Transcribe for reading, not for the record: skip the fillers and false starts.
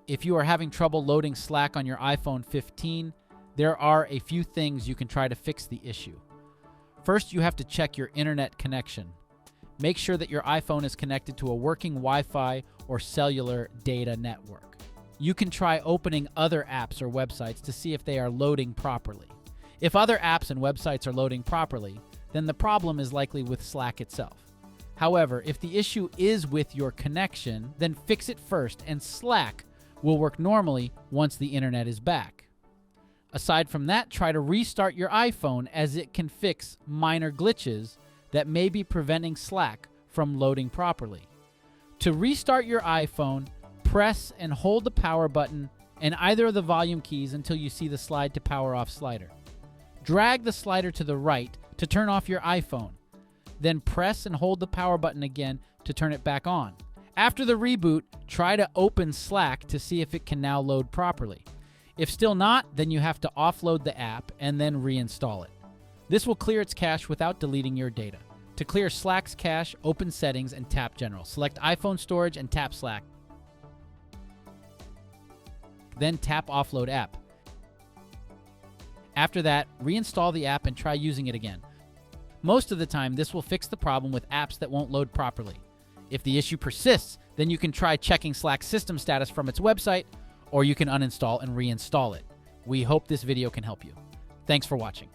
If you are having trouble loading Slack on your iPhone 15, there are a few things you can try to fix the issue. First, you have to check your internet connection. Make sure that your iPhone is connected to a working Wi-Fi or cellular data network. You can try opening other apps or websites to see if they are loading properly. If other apps and websites are loading properly, then the problem is likely with Slack itself. However, if the issue is with your connection, then fix it first, and Slack will work normally once the internet is back. Aside from that, try to restart your iPhone, as it can fix minor glitches that may be preventing Slack from loading properly. To restart your iPhone, press and hold the power button and either of the volume keys until you see the slide to power off slider. Drag the slider to the right to turn off your iPhone. Then press and hold the power button again to turn it back on. After the reboot, try to open Slack to see if it can now load properly. If still not, then you have to offload the app and then reinstall it. This will clear its cache without deleting your data. To clear Slack's cache, open Settings and tap General. Select iPhone Storage and tap Slack. Then tap Offload App. After that, reinstall the app and try using it again. Most of the time, this will fix the problem with apps that won't load properly. If the issue persists, then you can try checking Slack's system status from its website, or you can uninstall and reinstall it. We hope this video can help you. Thanks for watching.